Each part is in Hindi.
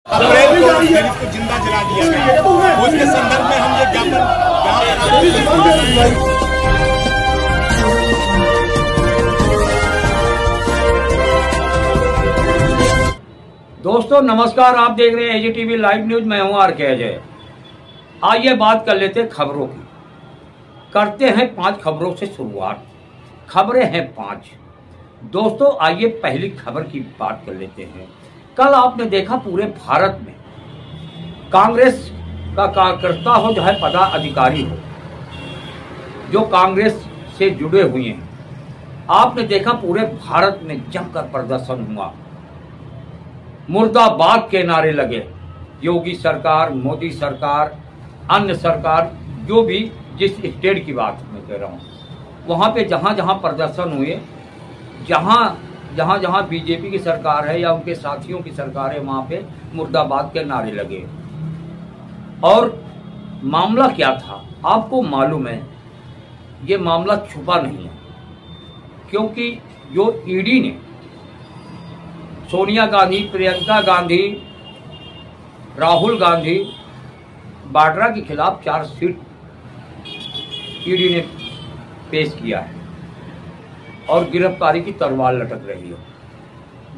दलित को जिंदा जला दिया गया। उसके संदर्भ में हम ये ज्ञापन दोस्तों नमस्कार, आप देख रहे हैं एजीटीवी लाइव न्यूज। मैं हूं आर के अजय। आइए बात कर लेते हैं खबरों की। करते हैं 5 खबरों से शुरुआत। खबरें हैं 5। दोस्तों आइए पहली खबर की बात कर लेते हैं। कल आपने देखा पूरे भारत में कांग्रेस का कार्यकर्ता हो चाहे पदाधिकारी हो जो कांग्रेस से जुड़े हुए हैं, आपने देखा पूरे भारत में जमकर प्रदर्शन हुआ। मुर्दाबाद के नारे लगे। योगी सरकार, मोदी सरकार, अन्य सरकार, जो भी जिस स्टेट की बात मैं कह रहा हूँ, वहाँ पे जहाँ जहाँ प्रदर्शन हुए, जहाँ बीजेपी की सरकार है या उनके साथियों की सरकार है, वहाँ पे मुर्दाबाद के नारे लगे। और मामला क्या था आपको मालूम है, ये मामला छुपा नहीं है, क्योंकि जो ईडी ने सोनिया गांधी, प्रियंका गांधी, राहुल गांधी, वाड्रा के खिलाफ चार्जशीट ईडी ने पेश किया है और गिरफ्तारी की तलवार लटक रही है।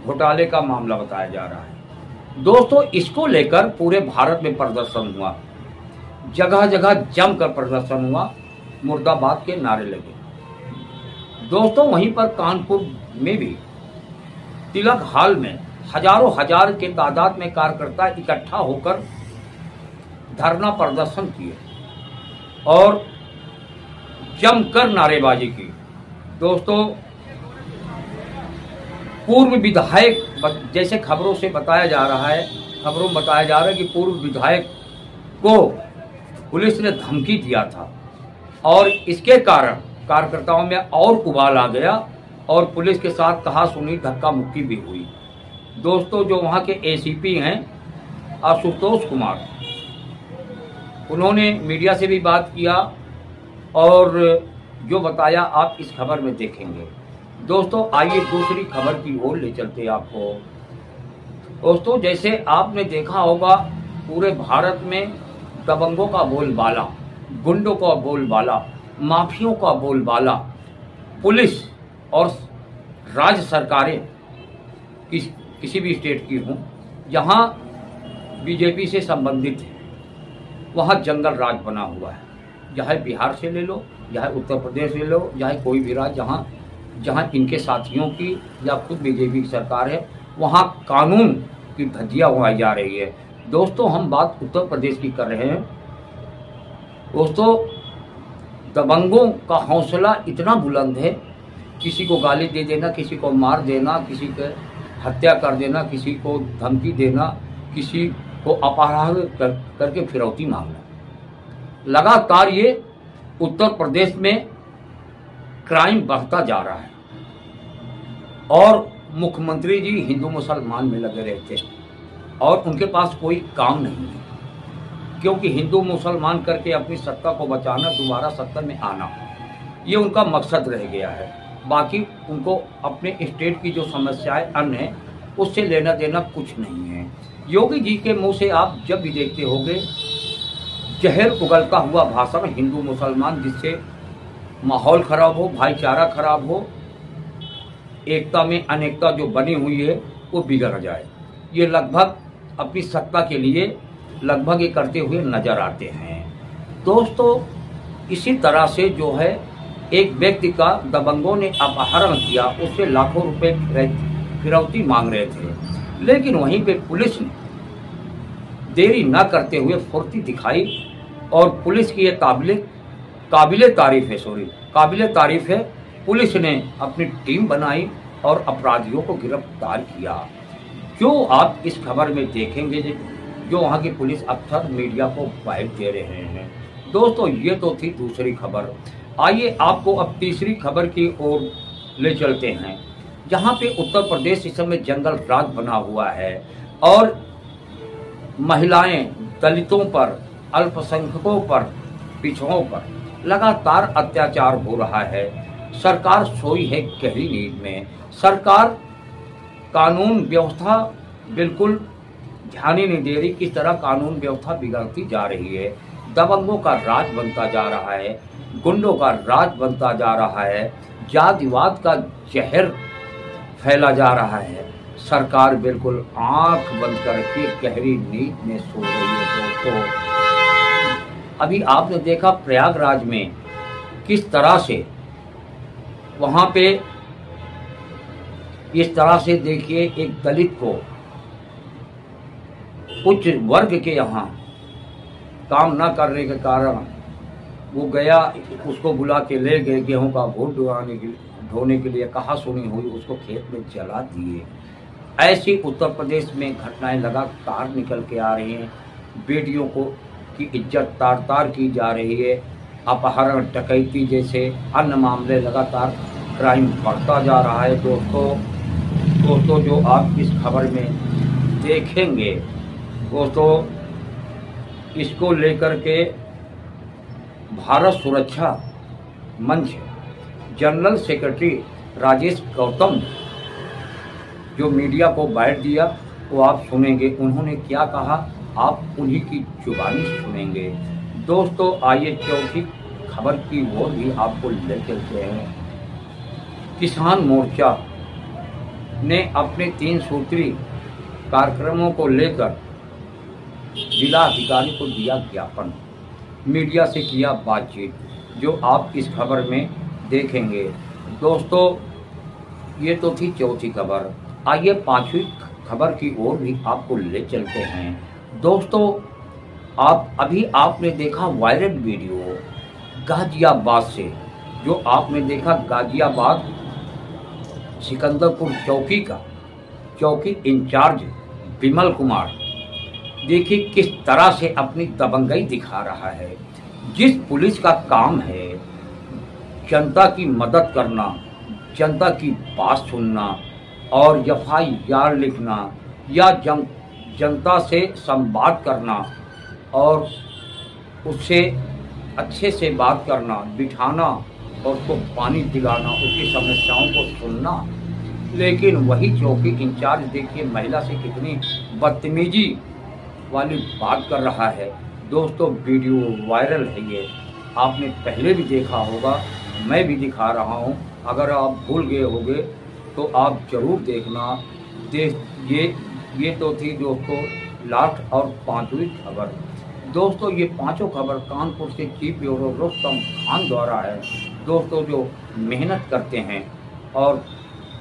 घोटाले का मामला बताया जा रहा है। दोस्तों इसको लेकर पूरे भारत में प्रदर्शन हुआ, जगह जगह जमकर प्रदर्शन हुआ, मुर्दाबाद के नारे लगे। दोस्तों वहीं पर कानपुर में भी तिलक हाल में हजारों हजार के तादाद में कार्यकर्ता इकट्ठा होकर धरना प्रदर्शन किए और जमकर नारेबाजी की। दोस्तों पूर्व विधायक, जैसे खबरों से बताया जा रहा है, कि पूर्व विधायक को पुलिस ने धमकी दिया था और इसके कारण कार्यकर्ताओं में और उबाल आ गया और पुलिस के साथ कहा-सुनी, धक्का मुक्की भी हुई। दोस्तों जो वहाँ के एसीपी हैं आशुतोष कुमार, उन्होंने मीडिया से भी बात किया और जो बताया आप इस खबर में देखेंगे। दोस्तों आइए दूसरी खबर की ओर ले चलते हैं आपको। दोस्तों जैसे आपने देखा होगा पूरे भारत में दबंगों का बोलबाला, गुंडों का बोलबाला, माफियों का बोलबाला, पुलिस और राज्य सरकारें किसी भी स्टेट की हों, जहां बीजेपी से संबंधित है वहां जंगल राज बना हुआ है। चाहे बिहार से ले लो, चाहे उत्तर प्रदेश ले लो, चाहे कोई भी राज्य जहां इनके साथियों की या खुद बीजेपी की सरकार है, वहां कानून की धज्जियां उड़ाई जा रही है। दोस्तों हम बात उत्तर प्रदेश की कर रहे हैं। दोस्तों दबंगों का हौसला इतना बुलंद है, किसी को गाली दे देना, किसी को मार देना, किसी को हत्या कर देना, किसी को धमकी देना, किसी को अपहरण करके फिरौती मांगना। लगातार ये उत्तर प्रदेश में क्राइम बढ़ता जा रहा है और मुख्यमंत्री जी हिंदू मुसलमान में लगे रहते हैं और उनके पास कोई काम नहीं है, क्योंकि हिंदू मुसलमान करके अपनी सत्ता को बचाना, दोबारा सत्ता में आना, ये उनका मकसद रह गया है। बाकी उनको अपने स्टेट की जो समस्याएं अन्य है उससे लेना देना कुछ नहीं है। योगी जी के मुंह से आप जब भी देखते होंगे जहर उगलता हुआ भाषण हिंदू मुसलमान, जिससे माहौल खराब हो, भाईचारा खराब हो, एकता में अनेकता जो बनी हुई है वो बिगड़ जाए। ये लगभग अपनी सत्ता के लिए लगभग ये करते हुए नजर आते हैं। दोस्तों इसी तरह से जो है एक व्यक्ति का दबंगों ने अपहरण किया, उससे लाखों रुपए फिरौती मांग रहे थे, लेकिन वहीं पे पुलिस ने देरी न करते हुए फुर्ती दिखाई और पुलिस की ये काबिले तारीफ है। पुलिस ने अपनी टीम बनाई और अपराधियों को गिरफ्तार किया। क्यों आप इस खबर में देखेंगे जो वहाँ की पुलिस अफसर मीडिया को वाइब दे रहे हैं। दोस्तों ये तो थी दूसरी खबर। आइए आपको अब तीसरी खबर की ओर ले चलते हैं, जहां पे उत्तर प्रदेश इस समय जंगल राज बना हुआ है और महिलाएं, दलितों पर, अल्पसंख्यकों पर, पिछड़ों पर लगातार अत्याचार हो रहा है। सरकार सोई है गहरी नींद में। सरकार कानून व्यवस्था बिल्कुल ध्यान ही नहीं दे रही किस तरह कानून व्यवस्था बिगड़ती जा रही है। दबंगों का राज बनता जा रहा है, गुंडों का राज बनता जा रहा है, जातिवाद का जहर फैला जा रहा है। सरकार बिल्कुल आंख बंद करके गहरी नींद में सो रही है। दोस्तों अभी आपने देखा प्रयागराज में किस तरह से वहां पे इस तरह से देखिए एक दलित को उच्च वर्ग के यहाँ काम न करने के कारण वो गया, उसको बुला के ले गए, गेहूं का घोट ढोने के लिए कहा सुनी हुई उसको खेत में जला दिए। ऐसी उत्तर प्रदेश में घटनाएं लगातार निकल के आ रही हैं। बेटियों को की इज्जत तार तार की जा रही है। अपहरण, डकैती जैसे अन्य मामले लगातार क्राइम बढ़ता जा रहा है। दोस्तों जो आप इस खबर में देखेंगे दोस्तों, इसको लेकर के भारत सुरक्षा मंच जनरल सेक्रेटरी राजेश गौतम जो मीडिया को बाइट दिया वो आप सुनेंगे। उन्होंने क्या कहा आप उन्हीं की जुबानी सुनेंगे। दोस्तों आइए चौथी खबर की ओर भी आपको ले चलते हैं। किसान मोर्चा ने अपने 3 सूत्री कार्यक्रमों को लेकर जिला अधिकारी को दिया ज्ञापन, मीडिया से किया बातचीत, जो आप इस खबर में देखेंगे। दोस्तों ये तो थी चौथी खबर। आइए 5वीं खबर की ओर भी आपको ले चलते हैं। दोस्तों अभी आपने देखा वायरल वीडियो गाजियाबाद से, जो आपने देखा गाजियाबाद सिकंदरपुर चौकी का चौकी इंचार्ज विमल कुमार देखिए किस तरह से अपनी दबंगई दिखा रहा है। जिस पुलिस का काम है जनता की मदद करना, जनता की बात सुनना और FIR लिखना या जनता से संवाद करना और उससे अच्छे से बात करना, बिठाना और उसको पानी पिलाना, उसकी समस्याओं को सुनना, लेकिन वही चौकी इंचार्ज देखिए महिला से कितनी बदतमीजी वाली बात कर रहा है। दोस्तों वीडियो वायरल है, ये आपने पहले भी देखा होगा, मैं भी दिखा रहा हूँ। अगर आप भूल गए होंगे तो आप जरूर देखना। ये तो थी दोस्तों लास्ट और 5वीं खबर। दोस्तों ये 5 खबर कानपुर से चीफ ब्यूरो रुस्तम खान द्वारा है। दोस्तों जो मेहनत करते हैं और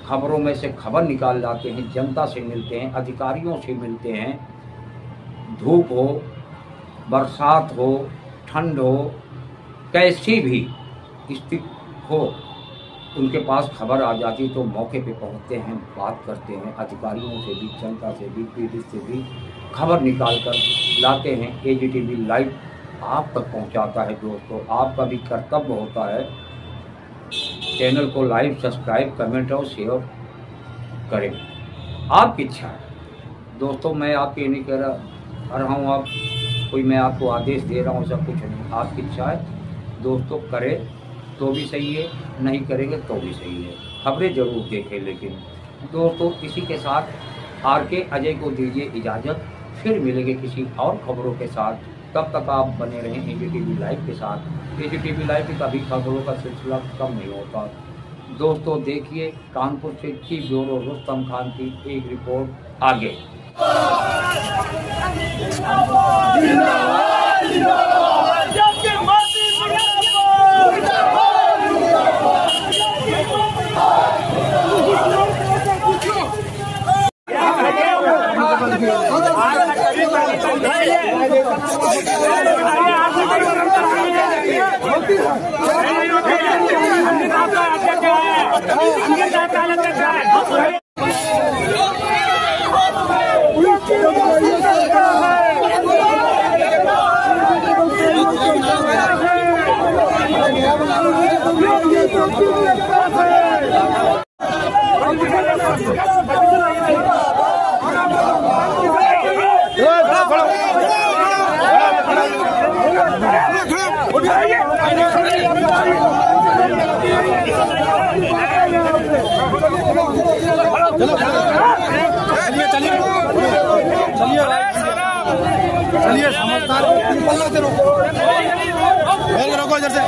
खबरों में से खबर निकाल लाते हैं, जनता से मिलते हैं, अधिकारियों से मिलते हैं, धूप हो, बरसात हो, ठंड हो, कैसी भी स्थिति हो, उनके पास खबर आ जाती तो मौके पे पहुंचते हैं, बात करते हैं, अधिकारियों से भी, जनता से भी, पीड़ित से भी खबर निकाल कर लाते हैं। AGTV लाइव आप तक पहुंचाता है। दोस्तों आपका भी कर्तव्य होता है चैनल को लाइक, सब्सक्राइब, कमेंट और शेयर करें, आपकी इच्छा है। दोस्तों मैं आपके नहीं कह रहा हूँ, आप कोई मैं आपको आदेश दे रहा हूँ, सब कुछ नहीं, आपकी इच्छा है। दोस्तों करें तो भी सही है, नहीं करेंगे तो भी सही है, खबरें जरूर देखें। लेकिन दोस्तों इसी के साथ RK अजय को दीजिए इजाज़त, फिर मिलेंगे किसी और खबरों के साथ। तब तक आप बने रहें AGTV लाइव के साथ। AGTV लाइव की कभी खबरों का सिलसिला कम नहीं होता। दोस्तों देखिए कानपुर से चीफ ब्यूरो रुस्तम खान की एक रिपोर्ट आगे। चलिए चलिए समझदार रोको इधर से।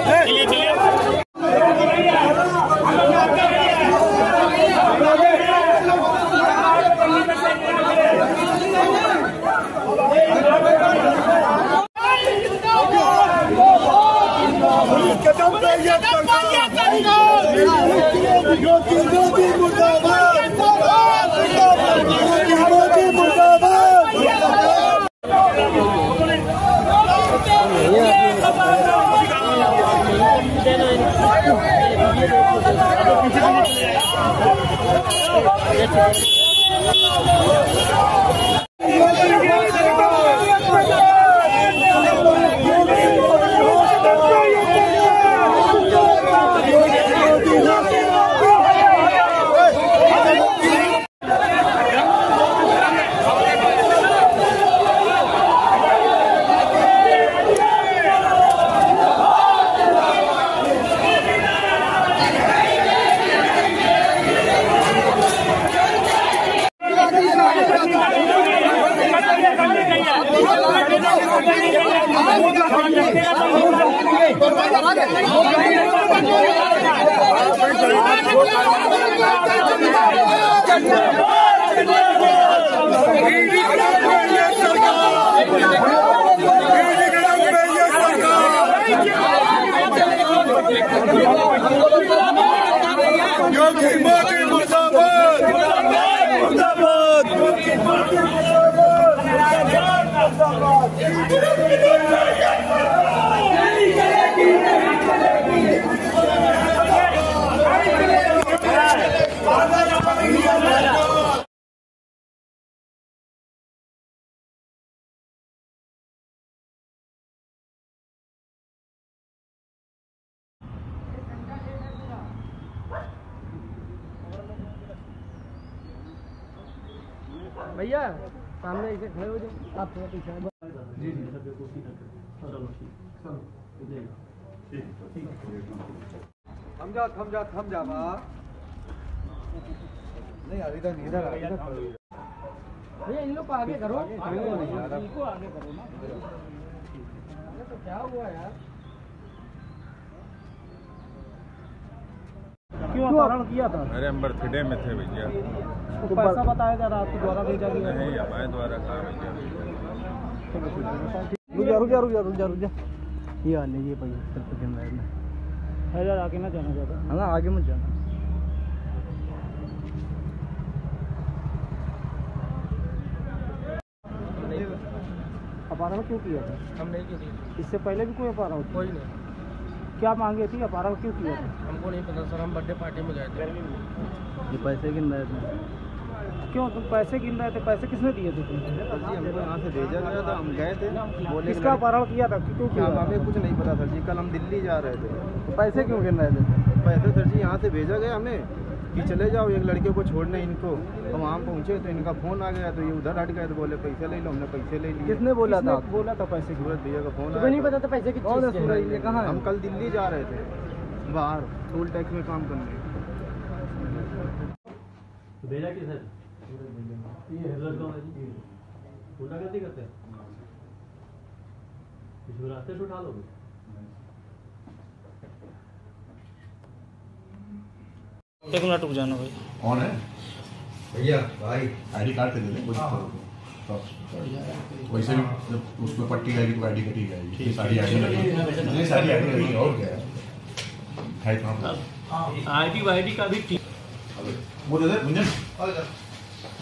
भैया सामने ऐसे खड़े हो जाओ, आप थोड़ा पीछे जी जी थम जा बा नहीं यार इधर इधर भैया इन लोग को आगे करो, इनको आगे करो ना। तो क्या हुआ यार, क्यों अपहरण किया था? अरे हम बर्थडे में थे भैया। तो पैसा बताया जा रहा आपके द्वारा भेजा गया? नहीं हमारे द्वारा कहाँ भैया। रुक जा ये आ लीजिए भैया, है यार आगे ना जाना ज़्यादा, है ना आगे मत जाना। अपहरण क्यों किया था? हम नहीं किया। इससे पहले भी कोई अपहरण? कोई नहीं। क्या मांगे थी, अपहरण क्यों किया था? हमको नहीं पता सर, हम बर्थडे पार्टी में गए थे। ये पैसे गिन रहे थे? क्यों तुम पैसे गिन रहे थे? पैसे किसने दिए थे तुम? सर जी हमको यहाँ से भेजा गया था, हम गए थे। बोले किसका अपहरण किया था, क्यों किया? हमें कुछ नहीं पता सर जी, कल हम दिल्ली जा रहे थे। तो पैसे क्यों गिन रहे थे? पैसे सर जी यहाँ से भेजा गया हमें कि चले जाओ एक लड़के को छोड़ने इनको। तो वहाँ पहुँचे तो इनका फ़ोन आ गया, तो ये उधर हट गए, तो बोले पैसे ले लो। हमने पैसे ले लिए। किसने बोला था? बोला था पैसे? सूरज भैया का फ़ोन। नहीं पता था पैसे की कौन है? ये कहाँ? हम कल दिल्ली जा रहे थे, बाहर टोल टैक्स में काम करने। भेजा कि सर ये गुंडागर्दी करते हैं, इसको रास्ते से उठा लोगे। एक मिनट रुक जाना भाई। कौन है भैया? भाई आईडी कार्ड पे दे दें, वैसे भी जब उसमें पट्टी लगेगी तो आईडी कटी जाएगी। सारी आईडी लगेगी, सारी आईडी लगेगी। और क्या है आईडी वाईडी का भी वो दे दे मुझे।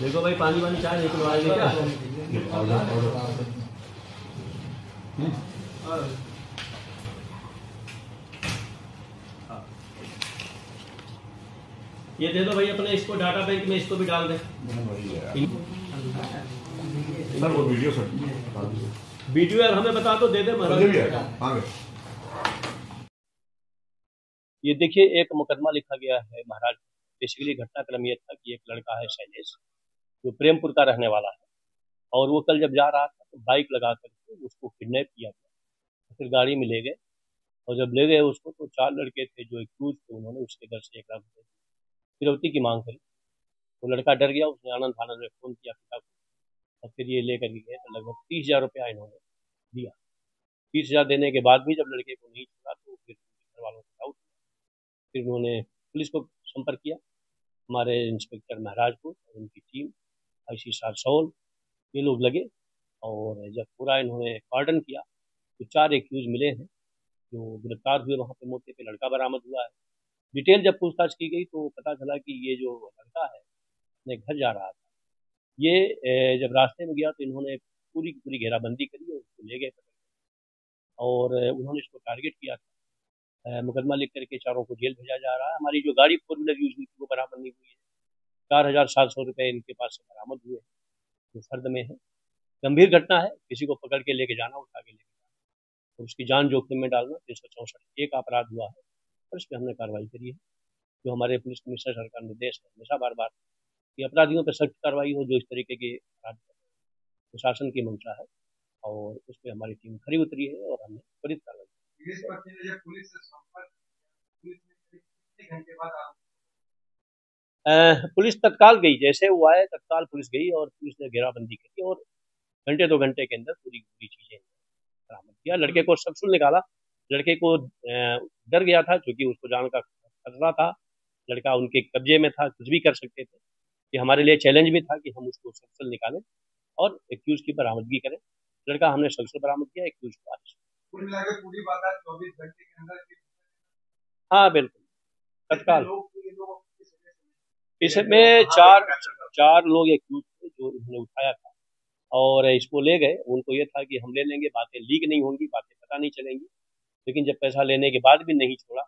देखो भाई, पानी वानी चाय लेके आएंगे क्या? ये दे दो भाई अपने, इसको डाटा बैंक में इसको भी डाल दें। सर वो वीडियो सर वीडियो यार हमें बता दो, दे दे महाराज। ये देखिए एक मुकदमा लिखा गया है महाराज। बेसिकली घटनाक्रम ये था कि एक लड़का है शैलेश, जो प्रेमपुर का रहने वाला है, और वो कल जब जा रहा था तो बाइक लगा करके उसको किडनैप किया गया। फिर गाड़ी में ले गए, और जब ले गए उसको तो 4 लड़के थे जो एक्यूज थे, उन्होंने उसके घर से 1 लाख रुपये फिरौती की मांग करी। वो लड़का डर गया, उसने आनंद फानंद में फ़ोन किया पिता को, और फिर ये लेकर के गए तो लगभग 30,000 रुपया इन्होंने दिया। 30,000 देने के बाद भी जब लड़के को नहीं छोड़ा तो फिर घर वालों को डाउट, फिर उन्होंने पुलिस को संपर्क किया। हमारे इंस्पेक्टर महाराजपुर और उनकी टीम IC सारसौल ये लोग लगे, और जब पूरा इन्होंने कॉर्डन किया तो 4 एक्यूज मिले हैं जो गिरफ्तार हुए। वहाँ पे मौके पे लड़का बरामद हुआ है। डिटेल जब पूछताछ की गई तो पता चला कि ये जो लड़का है अपने घर जा रहा था। ये जब रास्ते में गया तो इन्होंने पूरी की पूरी घेराबंदी करी और उसको ले गए और उन्होंने इसको टारगेट किया था। मुकदमा लिख करके चारों को जेल भेजा जा रहा है। हमारी जो गाड़ी 4 व्हीलर यूज हुई थी वो बरामद नहीं हुई है। 4,700 रुपये इनके पास से बरामद हुए, जो फर्द में है। गंभीर घटना है, किसी को पकड़ के लेके जाना, उठा के लेके जाना और उसकी जान जोखिम में डालना 364 का अपराध हुआ है और इस पर हमने कार्रवाई करी है। जो हमारे पुलिस कमिश्नर सर का निर्देश है हमेशा बार बार कि अपराधियों पर सख्त कार्रवाई हो जो इस तरीके के अपराध करते हैं, प्रशासन की मंशा है और उस पर हमारी टीम खरी उतरी है और हमने त्वरित कार्रवाई पुलिस तत्काल गई। जैसे वो आए तत्काल पुलिस गई और पुलिस ने घेराबंदी की और घंटे 2 घंटे के अंदर पूरी चीजें बरामद किया। लड़के को सब्सुल निकाला। लड़के को डर गया था क्योंकि उसको जान का खतरा था। लड़का उनके कब्जे में था, कुछ भी कर सकते थे। ये हमारे लिए चैलेंज भी था कि हम उसको सब्सुल निकालें और एक्यूज की बरामदगी करें। लड़का हमने सब्सुल बरामद किया, एक्यूज को आज कुल मिला के पूरी बात 24 घंटे के अंदर। हाँ बिल्कुल तत्काल। इसमें चार लोग एक्यूज थे जो इन्होंने उठाया था और इसको ले गए। उनको ये था कि हम ले लेंगे, बातें लीक नहीं होंगी, बातें पता नहीं चलेंगी। लेकिन जब पैसा लेने के बाद भी नहीं छोड़ा,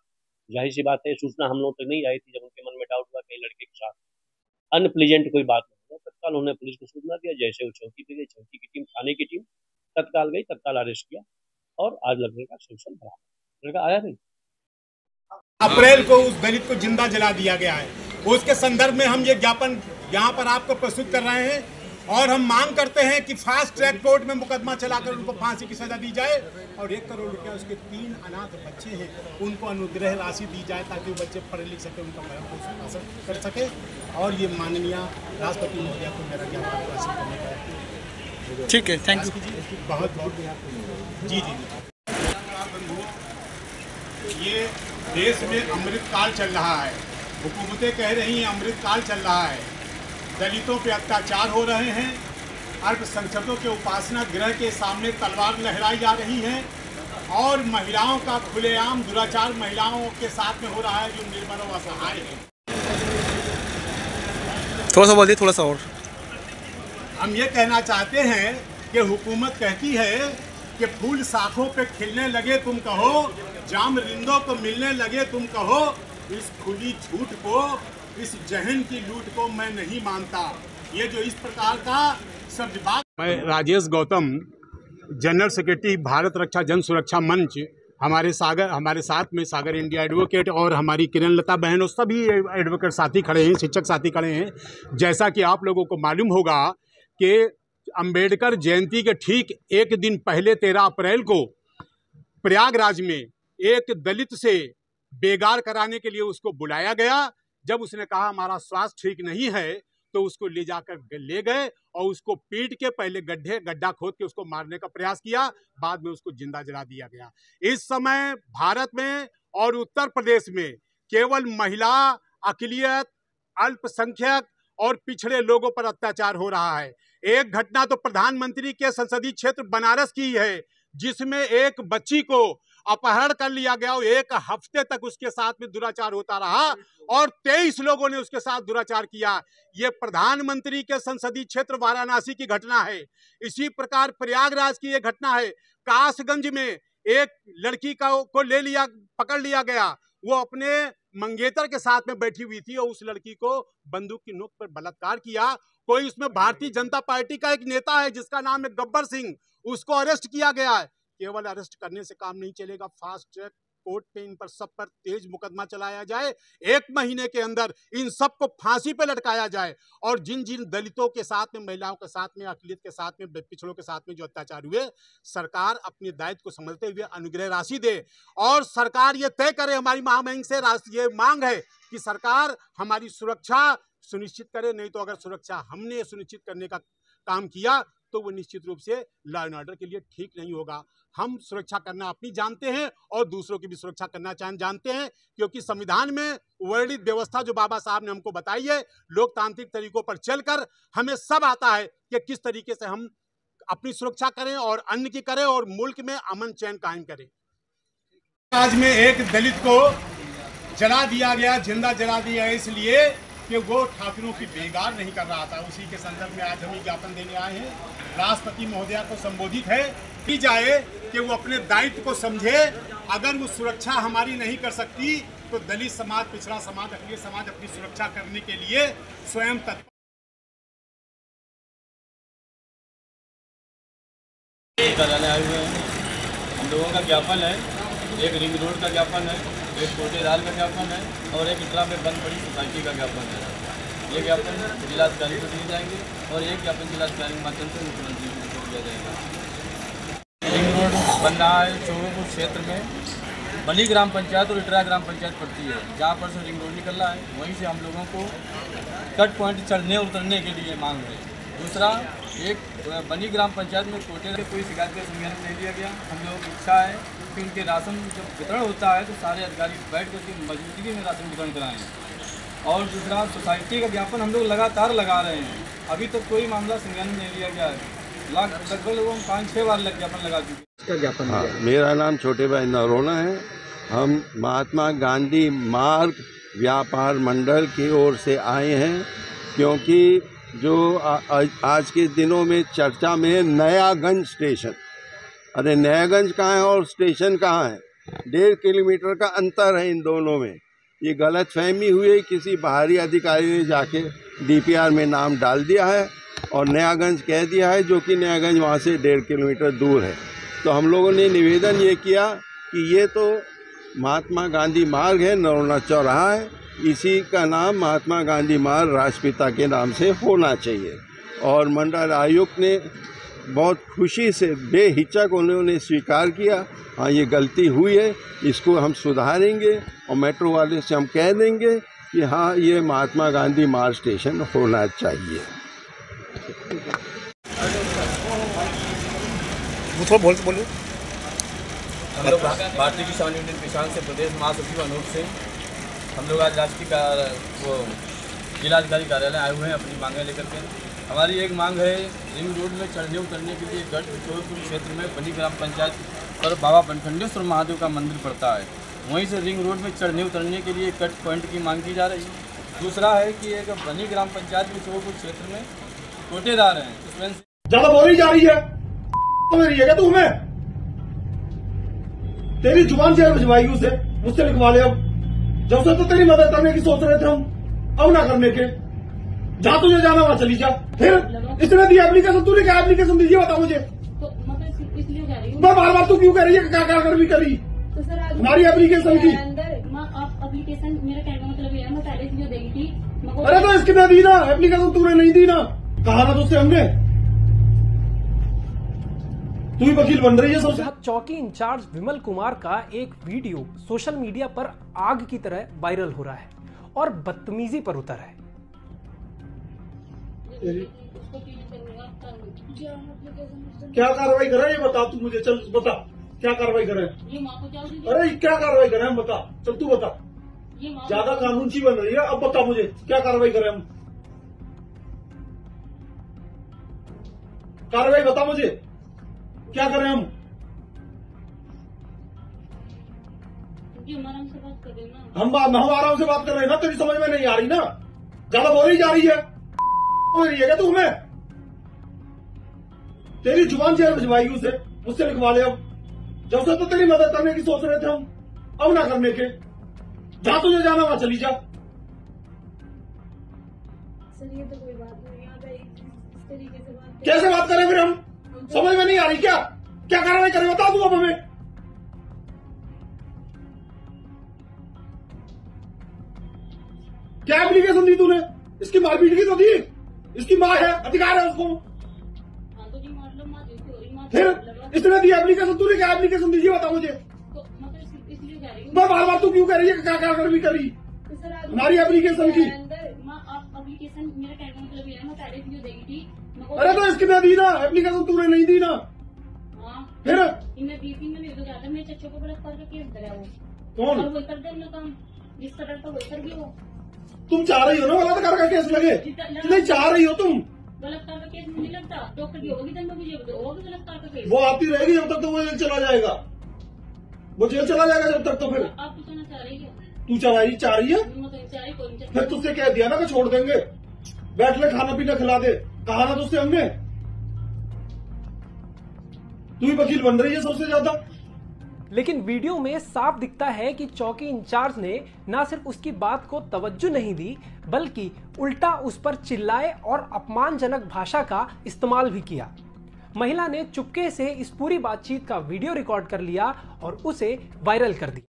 जाहिर सी बात है सूचना हम लोग तक नहीं आई थी। जब उनके मन में डाउट हुआ कहीं लड़के के साथ अनप्लीजेंट कोई बात नहीं है, तत्काल उन्होंने पुलिस को सूचना दिया। जैसे वो चौकी पे गई, चौकी की टीम, थाने की टीम तत्काल गई, तत्काल अरेस्ट किया और आज लड़के का सब्सुल बरामद। लड़का आया नहीं। अप्रैल को उस दलित को जिंदा जला दिया गया है। उसके संदर्भ में हम ये ज्ञापन यहाँ पर आपको प्रस्तुत कर रहे हैं और हम मांग करते हैं कि फास्ट ट्रैक कोर्ट में मुकदमा चलाकर उनको फांसी की सजा दी जाए और 1 करोड़ रुपया उसके 3 अनाथ बच्चे हैं उनको अनुग्रह राशि दी जाए ताकि वो बच्चे पढ़ लिख सके, उनका भरण पोषण हासिल कर सके। और ये माननीय राष्ट्रपति महोदया को मेरा ज्ञापन हासिल करने का। ठीक है, थैंक यू जी। बहुत बहुत जी। ये देश में अमृतकाल चल रहा है, हुकूमतें कह रही हैं अमृतकाल चल रहा है। दलितों पे अत्याचार हो रहे हैं, अल्पसंख्यकों के उपासना गृह के सामने तलवार लहराई जा रही है और महिलाओं का खुलेआम दुराचार महिलाओं के साथ में हो रहा है जो निर्बल व असहाय है। थोड़ा सा बोलिए, थोड़ा सा और। हम ये कहना चाहते हैं कि हुकूमत कहती है कि फूल शाखों पे खिलने लगे तुम कहो, जाम रिंदों को मिलने लगे तुम कहो, इस खुली झूठ को, इस जहन की लूट को मैं नहीं मानता। ये जो इस प्रकार का शब्दबाग। मैं राजेश गौतम, जनरल सेक्रेटरी भारत रक्षा जन सुरक्षा मंच, हमारे साथ में सागर इंडिया एडवोकेट और हमारी किरण लता बहन और सभी एडवोकेट साथी खड़े हैं, शिक्षक साथी खड़े हैं। जैसा कि आप लोगों को मालूम होगा कि अंबेडकर जयंती के ठीक एक दिन पहले 13 अप्रैल को प्रयागराज में एक दलित से बेगार कराने के लिए उसको बुलाया गया। जब उसने कहा हमारा स्वास्थ्य ठीक नहीं है तो उसको ले जाकर ले गए और उसको पीट के पहले गड्ढा खोद के उसको मारने का प्रयास किया, बाद में उसको जिंदा जला दिया गया। इस समय भारत में और उत्तर प्रदेश में केवल महिला, अक़लियत, अल्पसंख्यक और पिछड़े लोगों पर अत्याचार हो रहा है। एक घटना तो प्रधानमंत्री के संसदीय क्षेत्र बनारस की है जिसमें एक बच्ची को अपहरण कर लिया गया और 1 हफ्ते तक उसके साथ में दुराचार होता रहा और 23 लोगों ने उसके साथ दुराचार किया। ये प्रधानमंत्री के संसदीय क्षेत्र वाराणसी की घटना है। इसी प्रकार प्रयागराज की ये घटना है। कासगंज में एक लड़की को पकड़ लिया गया। वो अपने मंगेतर के साथ में बैठी हुई थी और उस लड़की को बंदूक की नोक पर बलात्कार किया। कोई उसमें भारतीय जनता पार्टी का एक नेता है जिसका नाम है गब्बर सिंह, उसको अरेस्ट किया गया है। केवल अरेस्ट करने से काम नहीं चलेगा, फास्ट ट्रैक कोर्ट पे इन पर सब पर तेज मुकदमा चलाया जाए। 1 महीने के अंदर इन सब को फांसी पे लटकाया जाए और जिन जिन दलितों के साथ में, महिलाओं के साथ में, अक़लियत के साथ में, पिछड़ों के साथ में जो अत्याचार हुए, सरकार अपने दायित्व को समझते हुए अनुग्रह राशि दे और सरकार ये तय करे। हमारी महामहिम से ये मांग है कि सरकार हमारी सुरक्षा सुनिश्चित करे। नहीं तो अगर सुरक्षा हमने सुनिश्चित करने का काम किया तो वो निश्चित रूप से लॉ एंड ऑर्डर के लिए ठीक नहीं होगा। हम सुरक्षा करना अपनी जानते हैं और दूसरों की भी सुरक्षा करना जानते हैं, क्योंकि संविधान में वर्णित व्यवस्था जो बाबा साहब ने हमको बताई है, लोकतांत्रिक तरीकों पर चलकर हमें सब आता है कि किस तरीके से हम अपनी सुरक्षा करें और अन्य की करें और मुल्क में अमन चैन कायम करें। आज में एक दलित को जला दिया गया, जिंदा जला दिया है, इसलिए कि वो ठाकुरों की बेगार नहीं कर रहा था। उसी के संदर्भ में आज हम ज्ञापन देने आए हैं। राष्ट्रपति महोदया को संबोधित है की जाए कि वो अपने दायित्व को समझे। अगर वो सुरक्षा हमारी नहीं कर सकती तो दलित समाज, पिछड़ा समाज, अखिलेश समाज अपनी सुरक्षा करने के लिए स्वयं तत्पर। आए हुए हैं, हम लोगों का ज्ञापन है, एक रिंग रोड का ज्ञापन है, एक कोटेदार का ज्ञापन है और एक इतरा में बंद पड़ी सोसाइटी का ज्ञापन है। ये ज्ञापन जिलाधिकारी को दिए जाएंगे और एक ज्ञापन जिलाधिकारी के माध्यम से मुख्यमंत्री को दिया जाएगा। रिंग रोड बन रहा है चौबेपुर क्षेत्र में, बनी ग्राम पंचायत और इटरा ग्राम पंचायत पड़ती है, जहाँ पर से रिंग रोड निकल रहा है। वहीं से हम लोगों को कट पॉइंट चढ़ने उतरने के लिए मांग है। दूसरा, एक बनी ग्राम पंचायत में कोटे से कोई शिकायत का संज्ञान नहीं लिया गया। हम लोगों की इच्छा है कि उनके राशन जब वितरण होता है तो सारे अधिकारी बैठ करके मौजूदगी में राशन वितरण कराएं। और दूसरा, सोसाइटी का ज्ञापन हम लोग लगातार लगा रहे हैं, अभी तक कोई मामला संज्ञान में नहीं लिया गया है। लगभग लोगों को 5-6 बार ज्ञापन लगा चुके। इसका ज्ञापन हाँ, मेरा नाम छोटे भाई नरोना है। हम महात्मा गांधी मार्ग व्यापार मंडल की ओर से आए हैं, क्योंकि जो आज के दिनों में चर्चा में नयागंज स्टेशन, अरे नयागंज कहाँ है और स्टेशन कहाँ है? 1.5 किलोमीटर का अंतर है इन दोनों में। ये गलतफहमी हुई, किसी बाहरी अधिकारी ने जाके डीपीआर में नाम डाल दिया है और नयागंज कह दिया है, जो कि नयागंज वहाँ से 1.5 किलोमीटर दूर है। तो हम लोगों ने निवेदन ये किया कि ये तो महात्मा गांधी मार्ग है, नरोना चौराहा है, इसी का नाम महात्मा गांधी मार्ग राष्ट्रपिता के नाम से होना चाहिए। और मंडल आयुक्त ने बहुत खुशी से बेहिचक उन्होंने स्वीकार किया, हाँ ये गलती हुई है, इसको हम सुधारेंगे और मेट्रो वाले से हम कह देंगे कि हाँ ये महात्मा गांधी मार्ग स्टेशन होना चाहिए। बोलो। हम लोग भारतीय किसान यूनियन किसान से प्रदेश महासचिव अनूप सिंह, हम लोग आज वो जिलाधिकारी कार्यालय आए हुए हैं अपनी मांगें लेकर के। हमारी एक मांग है, रिंग रोड में चढ़ने उतरने के लिए गढ़ चौबेपुर क्षेत्र में बनी ग्राम पंचायत पर बाबा बनखंडेश्वर महादेव का मंदिर पड़ता है, वहीं से रिंग रोड में चढ़ने उतरने के लिए कट पॉइंट की मांग की जा रही है। दूसरा है कि एक बनी ग्राम पंचायत में चौबेपुर क्षेत्र में कोटेदार हैं, उसमें ज्यादा बोली जा रही है तो मेरी है क्या तू? हमें तेरी जुबान से भिजवाएगी, उसे मुझसे लिखवा ले। अब जब से तो तेरी मदद करने की सोच रहे थे हम, अब ना करने के। जहाँ तुझे जाना वहाँ चली जा। फिर इसने दी एप्लीकेशन, तूने क्या एप्लीकेशन दी बता मुझे। तो मतलब इसलिए कह रही हूँ, बार बार तू क्यों कह रही है? क्या कर भी करी तो सर हमारी एप्लीकेशन की अंदर आप एप्लीकेशन, मेरा कहने का मतलब ये है, मैं पहले से जो देगी थी। अरे तो इसकी दी ना एप्लीकेशन, तूने नहीं दी ना, कहा ना तुझसे हमने। तू ही वकील बन रही है सबसे। चौकी इंचार्ज विमल कुमार का एक वीडियो सोशल मीडिया पर आग की तरह वायरल हो रहा है और बदतमीजी पर उतर है। क्या कार्रवाई करे ये बता तू मुझे, चल बता क्या कार्रवाई करे। अरे क्या कार्रवाई करे हम, बता चल तू बता। ज्यादा कानून सी बन रही है, अब बता मुझे क्या कार्रवाई करें हम। कार्रवाई बता मुझे, क्या करें हम। हम आराम से बात कर रहे हैं ना, तेरी समझ में नहीं आ रही ना, ज्यादा बोली जा रही है रही है क्या तू? हमें तेरी जुबान से भिजवाएगी, उसे मुझसे लिखवा ले। अब जब से तो तेरी मदद करने की सोच रहे थे हम, अब ना करने के। जहाँ तुझे जाना वहाँ चली जा। सर ये तो कोई बात नहीं, यहाँ पे इस तरीके से बात कैसे बात करें फिर हम? समझ में नहीं आ रही क्या? क्या कार्रवाई करें बता तू अब हमें। क्या एप्लीकेशन दी तूने? इसकी मारपीट की तो दी, इसकी माँ है, अधिकार है उसको। फिर इसने दी एप्लीकेशन, तूने क्या एप्लीकेशन दीजिए बता मुझे। तो मतलब इसलिए कह रही हूँ, बार बार तू क्यों कह रही है? क्या कर भी करी हमारी एप्लीकेशन की अंदर आप एप्लीकेशन, मेरा कहने का मतलब ये है, मैं पहले से जो देगी थी अरे तो इसकी मैं दी ना, एप्लीकेशन तूने नहीं दी ना। फिर मेरे चच्चों को बलात्कार का केस धरा वो कौन? और वो कर दे अपना काम, जिसका डर था वो कर गया वो। तुम चाह रही हो ना बलात्कार का केस लगे? नहीं चाह रही हो तुम? बलात्कार का केस मुझे लगता डॉक्टर की होगी, दंड मुझे होगी बलात्कार का केस। वो आती रहेगी जब तक तो वो जेल चला जाएगा, वो जेल चला जाएगा जब तक। तो फिर आप तो चाहना चाह रही है, तू चाह रही है? फिर तुझसे कह दिया ना कि छोड़ देंगे, बैठ ले खाना पीना खिला दे, कहा ना तुझसे हमने? तू ही वकील बन रही है सबसे ज्यादा। लेकिन वीडियो में साफ दिखता है कि चौकी इंचार्ज ने न सिर्फ उसकी बात को तवज्जो नहीं दी, बल्कि उल्टा उस पर चिल्लाए और अपमानजनक भाषा का इस्तेमाल भी किया। महिला ने चुपके से इस पूरी बातचीत का वीडियो रिकॉर्ड कर लिया और उसे वायरल कर दिया।